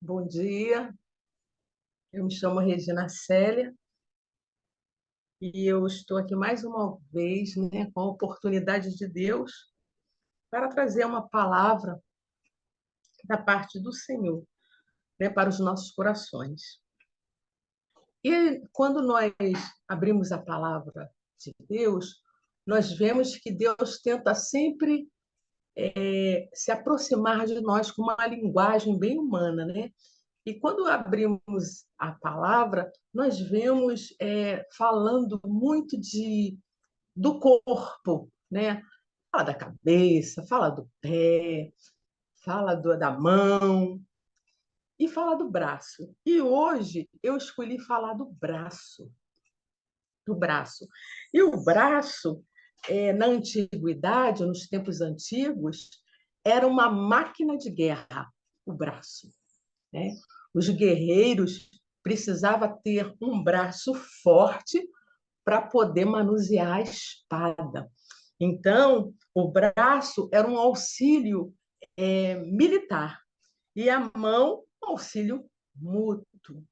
Bom dia, eu me chamo Regina Célia e eu estou aqui mais uma vez, né, com a oportunidade de Deus para trazer uma palavra da parte do Senhor, né, para os nossos corações. E quando nós abrimos a palavra de Deus, nós vemos que Deus tenta sempre se aproximar de nós com uma linguagem bem humana, né? E quando abrimos a palavra, nós vemos falando muito do corpo, né? Fala da cabeça, fala do pé, fala da mão e fala do braço. E hoje eu escolhi falar do braço, do braço. E o braço, na antiguidade, nos tempos antigos, era uma máquina de guerra, o braço, né? Os guerreiros precisavam ter um braço forte para poder manusear a espada. Então, o braço era um auxílio militar e a mão, um auxílio mútuo.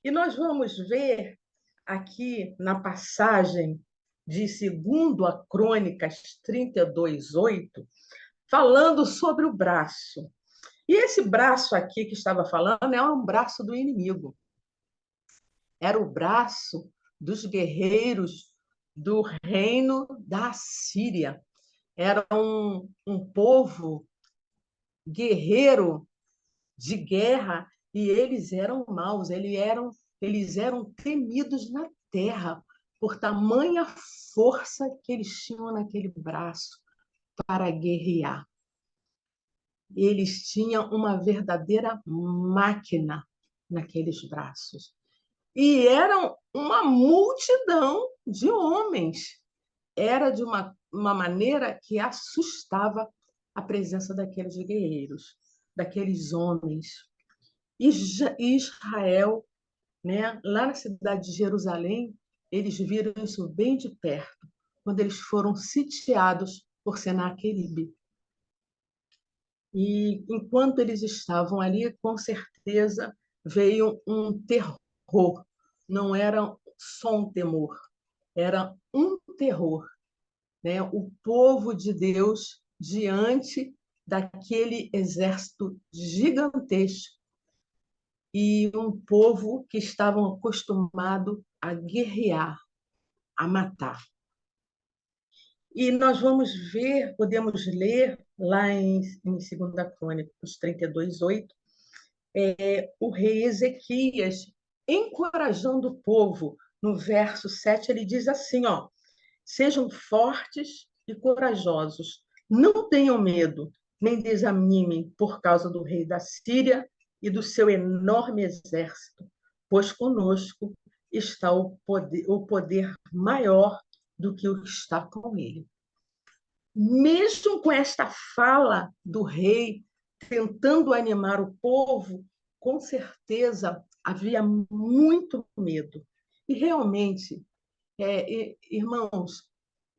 E nós vamos ver aqui na passagem de 2 a Crônicas 32:8, falando sobre o braço. E esse braço aqui que estava falando é um braço do inimigo. Era o braço dos guerreiros do reino da Síria. Era um povo guerreiro de guerra e eles eram maus, eles eram temidos na terra por tamanha força que eles tinham naquele braço para guerrear. Eles tinham uma verdadeira máquina naqueles braços. E eram uma multidão de homens. Era de uma maneira que assustava a presença daqueles guerreiros, daqueles homens. E Israel, né, lá na cidade de Jerusalém, eles viram isso bem de perto, quando eles foram sitiados por Senaqueribe. E enquanto eles estavam ali, com certeza veio um terror. Não era só um temor, era um terror, né? O povo de Deus diante daquele exército gigantesco e um povo que estavam acostumado a guerrear, a matar. E nós vamos ver, podemos ler lá em 2 Crônicas 32:8, o rei Ezequias encorajando o povo. No verso 7, ele diz assim, ó: sejam fortes e corajosos, não tenham medo, nem desanimem por causa do rei da Síria e do seu enorme exército, pois conosco está o poder maior do que o que está com ele. Mesmo com esta fala do rei tentando animar o povo, com certeza havia muito medo. E realmente, irmãos,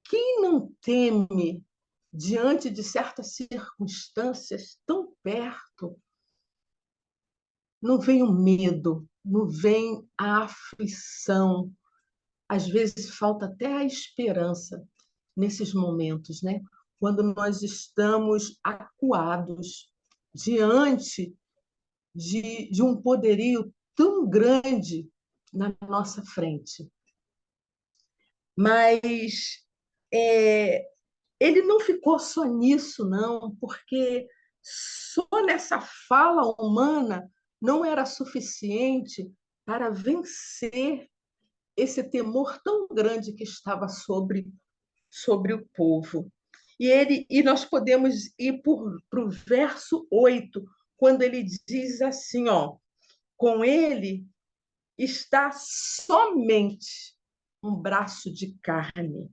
quem não teme diante de certas circunstâncias tão perto? Não vem o medo, não vem a aflição. Às vezes falta até a esperança nesses momentos, né? Quando nós estamos acuados diante de um poderio tão grande na nossa frente. Mas ele não ficou só nisso, não, porque só nessa fala humana não era suficiente para vencer esse temor tão grande que estava sobre o povo. E nós podemos ir para o verso 8, quando ele diz assim, ó: com ele está somente um braço de carne,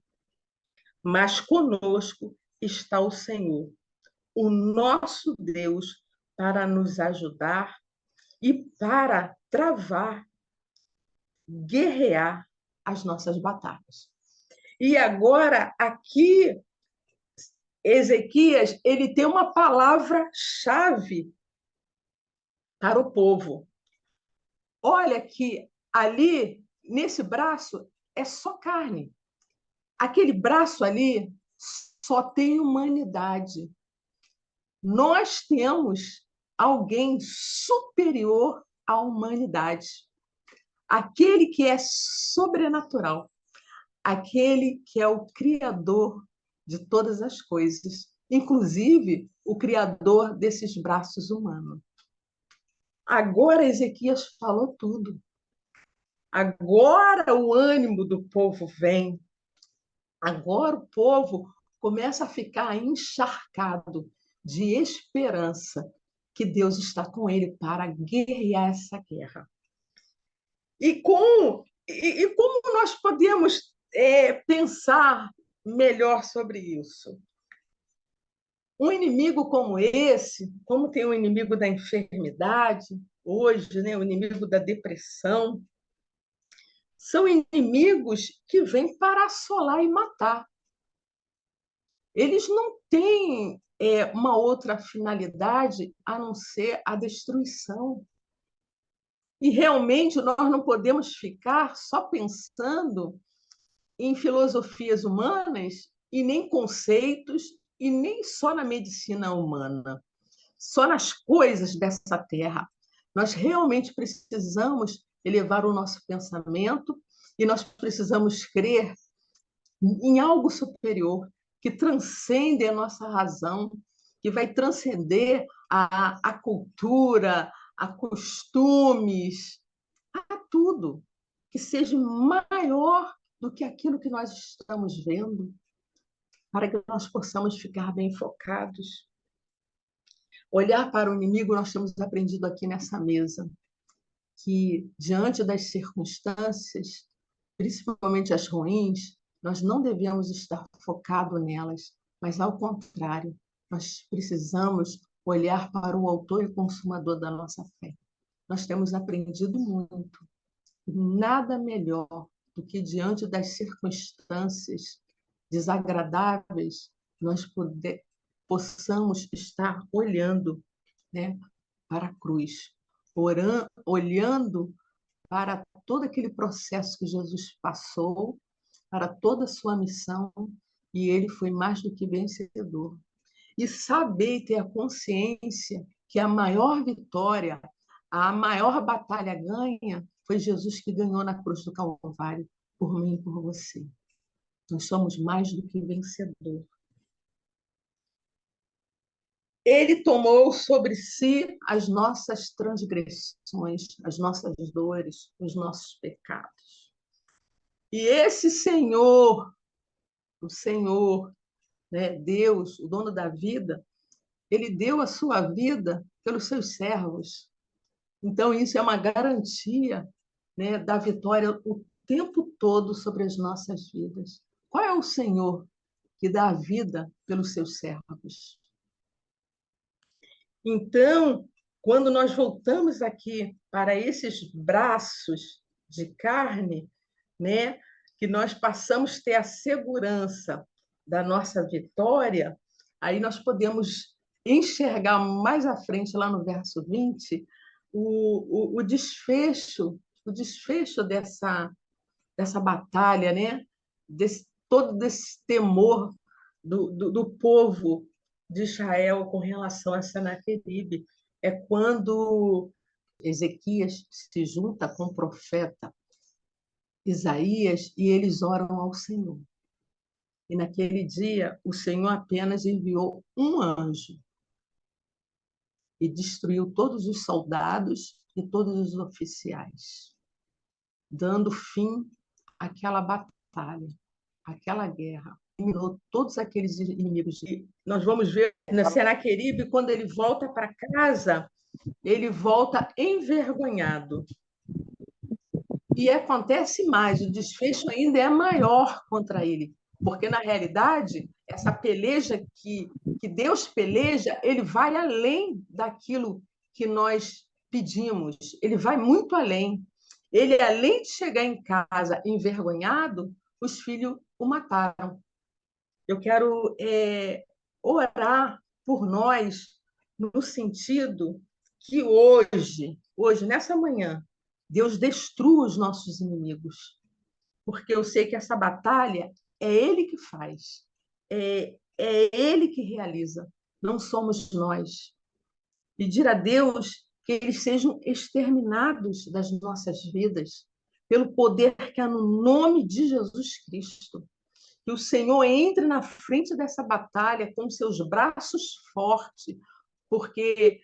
mas conosco está o Senhor, o nosso Deus, para nos ajudar e para travar, guerrear as nossas batalhas. E agora, aqui, Ezequias, ele tem uma palavra-chave para o povo. Olha que ali, nesse braço, é só carne. Aquele braço ali só tem humanidade. Nós temos alguém superior à humanidade, aquele que é sobrenatural, aquele que é o Criador de todas as coisas, inclusive o Criador desses braços humanos. Agora Ezequias falou tudo. Agora o ânimo do povo vem. Agora o povo começa a ficar encharcado de esperança que Deus está com ele para guerrear essa guerra. E como nós podemos pensar melhor sobre isso? Um inimigo como esse, como tem o inimigo da enfermidade, hoje, né, o inimigo da depressão, são inimigos que vêm para assolar e matar. Eles não têm uma outra finalidade a não ser a destruição. E realmente nós não podemos ficar só pensando em filosofias humanas e nem conceitos e nem só na medicina humana, só nas coisas dessa terra. Nós realmente precisamos elevar o nosso pensamento e nós precisamos crer em algo superior que transcende a nossa razão, que vai transcender a cultura, a costumes, a tudo, que seja maior do que aquilo que nós estamos vendo, para que nós possamos ficar bem focados. Olhar para o inimigo, nós temos aprendido aqui nessa mesa, que diante das circunstâncias, principalmente as ruins, nós não devemos estar focados nelas, mas ao contrário, nós precisamos olhar para o autor e consumador da nossa fé. Nós temos aprendido muito. Nada melhor do que diante das circunstâncias desagradáveis, nós possamos estar olhando, né, para a cruz, olhando para todo aquele processo que Jesus passou, para toda a sua missão, e ele foi mais do que vencedor. E saber e ter a consciência que a maior vitória, a maior batalha ganha, foi Jesus que ganhou na cruz do Calvário, por mim e por você. Nós somos mais do que vencedor. Ele tomou sobre si as nossas transgressões, as nossas dores, os nossos pecados. E esse Senhor, o Senhor, né, Deus, o dono da vida, ele deu a sua vida pelos seus servos. Então, isso é uma garantia, né, da vitória o tempo todo sobre as nossas vidas. Qual é o Senhor que dá a vida pelos seus servos? Então, quando nós voltamos aqui para esses braços de carne, né, que nós passamos a ter a segurança da nossa vitória, aí nós podemos enxergar mais à frente, lá no verso 20, o desfecho dessa batalha, né? Todo desse temor do povo de Israel com relação a Senaqueribe. É quando Ezequias se junta com o profeta Isaías e eles oram ao Senhor. E naquele dia, o Senhor apenas enviou um anjo e destruiu todos os soldados e todos os oficiais, dando fim àquela batalha, àquela guerra. Eliminou todos aqueles inimigos. E nós vamos ver na Senaqueribe, quando ele volta para casa, ele volta envergonhado. E acontece mais, o desfecho ainda é maior contra ele, porque, na realidade, essa peleja que Deus peleja, ele vai além daquilo que nós pedimos, ele vai muito além. Ele, além de chegar em casa envergonhado, os filhos o mataram. Eu quero orar por nós, no sentido que hoje, nessa manhã, Deus destrua os nossos inimigos, porque eu sei que essa batalha é Ele que faz, é Ele que realiza, não somos nós. Pedir a Deus que eles sejam exterminados das nossas vidas, pelo poder que há no nome de Jesus Cristo. Que o Senhor entre na frente dessa batalha com seus braços fortes, porque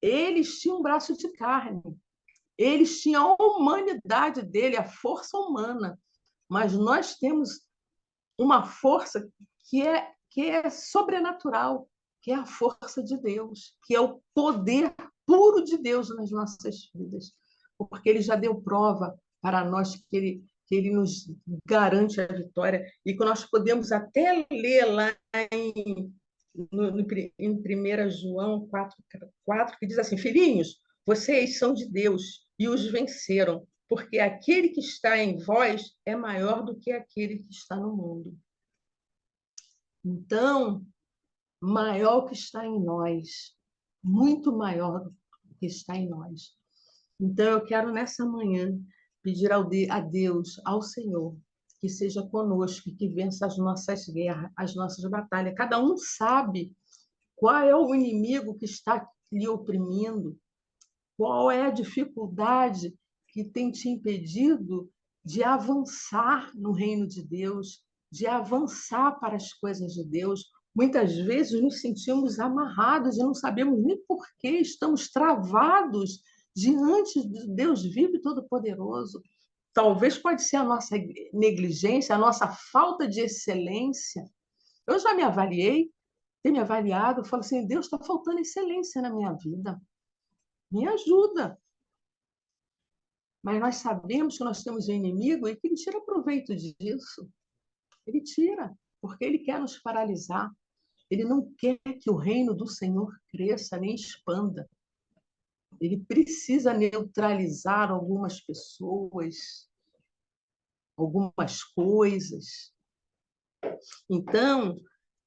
eles tinham um braço de carne, eles tinham a humanidade dele, a força humana, mas nós temos uma força que é sobrenatural, que é a força de Deus, que é o poder puro de Deus nas nossas vidas, porque Ele já deu prova para nós que ele nos garante a vitória e que nós podemos até ler lá em 1 João 4, que diz assim: Filhinhos, vocês são de Deus e os venceram, porque aquele que está em vós é maior do que aquele que está no mundo. Então, maior que está em nós, muito maior do que está em nós. Então, eu quero nessa manhã pedir a Deus, ao Senhor, que seja conosco, que vença as nossas guerras, as nossas batalhas. Cada um sabe qual é o inimigo que está lhe oprimindo, qual é a dificuldade que tem te impedido de avançar no reino de Deus, de avançar para as coisas de Deus. Muitas vezes nos sentimos amarrados e não sabemos nem por que estamos travados diante de Deus vivo e todo-poderoso. Talvez pode ser a nossa negligência, a nossa falta de excelência. Eu já me avaliei, tenho me avaliado, falo assim, Deus, está faltando excelência na minha vida. Me ajuda. Mas nós sabemos que nós temos um inimigo e que ele tira proveito disso. Ele tira, porque ele quer nos paralisar. Ele não quer que o reino do Senhor cresça nem expanda. Ele precisa neutralizar algumas pessoas, algumas coisas. Então,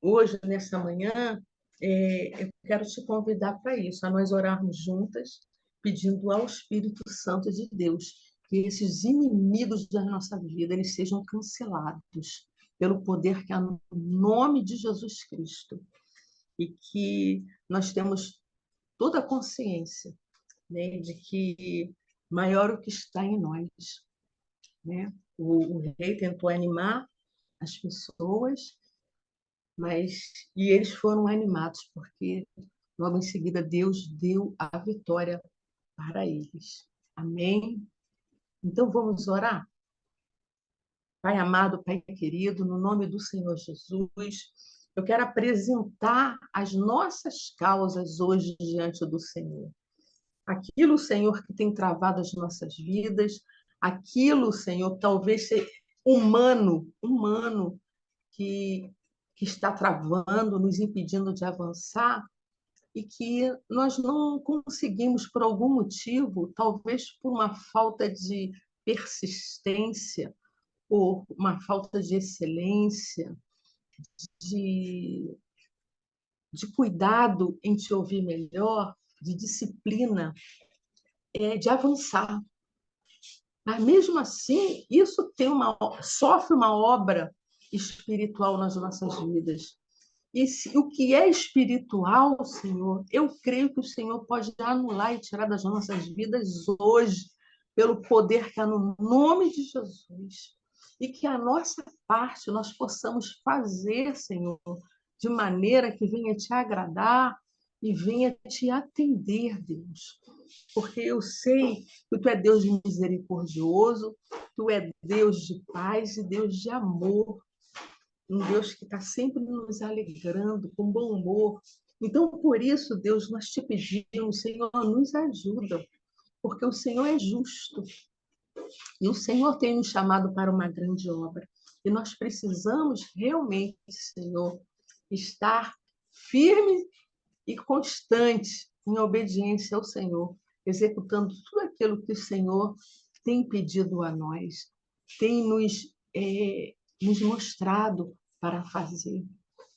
hoje, nessa manhã, eu quero te convidar para isso, a nós orarmos juntas, pedindo ao Espírito Santo de Deus que esses inimigos da nossa vida eles sejam cancelados pelo poder que há no nome de Jesus Cristo e que nós temos toda a consciência, né, de que maior o que está em nós, né? O rei tentou animar as pessoas, e eles foram animados porque logo em seguida Deus deu a vitória para eles. Amém? Então vamos orar? Pai amado, Pai querido, no nome do Senhor Jesus, eu quero apresentar as nossas causas hoje diante do Senhor. Aquilo, Senhor, que tem travado as nossas vidas, aquilo, Senhor, talvez ser humano, que, que está travando, nos impedindo de avançar, e que nós não conseguimos, por algum motivo, talvez por uma falta de persistência, por uma falta de excelência, de, de cuidado em te ouvir melhor, de disciplina, de avançar. Mas, mesmo assim, isso sofre uma obra espiritual nas nossas vidas. E o que é espiritual, Senhor, eu creio que o Senhor pode anular e tirar das nossas vidas hoje, pelo poder que há no nome de Jesus. E que a nossa parte nós possamos fazer, Senhor, de maneira que venha te agradar e venha te atender, Deus. Porque eu sei que tu é Deus misericordioso, tu é Deus de paz e Deus de amor, um Deus que está sempre nos alegrando, com bom humor. Então, por isso, Deus, nós te pedimos, Senhor, nos ajuda, porque o Senhor é justo. E o Senhor tem nos chamado para uma grande obra. E nós precisamos realmente, Senhor, estar firme e constante em obediência ao Senhor, executando tudo aquilo que o Senhor tem pedido a nós, tem nos mostrado para fazer.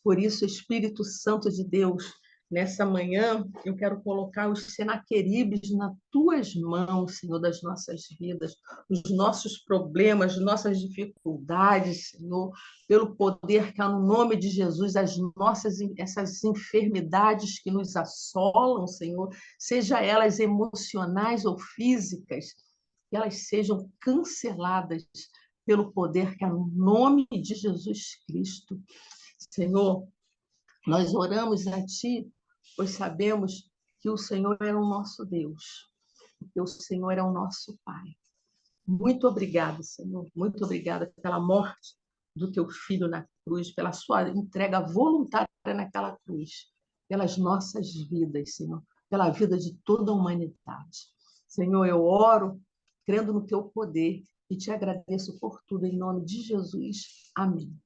Por isso, Espírito Santo de Deus, Nessa manhã, eu quero colocar os Senaqueribes nas tuas mãos, Senhor, das nossas vidas, os nossos problemas, nossas dificuldades, Senhor, pelo poder que há no nome de Jesus, essas enfermidades que nos assolam, Senhor, seja elas emocionais ou físicas, que elas sejam canceladas pelo poder que há no nome de Jesus Cristo. Senhor, nós oramos a Ti, pois sabemos que o Senhor é o nosso Deus, que o Senhor é o nosso Pai. Muito obrigada, Senhor. Muito obrigada pela morte do Teu Filho na cruz, pela sua entrega voluntária naquela cruz, pelas nossas vidas, Senhor, pela vida de toda a humanidade. Senhor, eu oro crendo no Teu poder e Te agradeço por tudo, em nome de Jesus. Amém.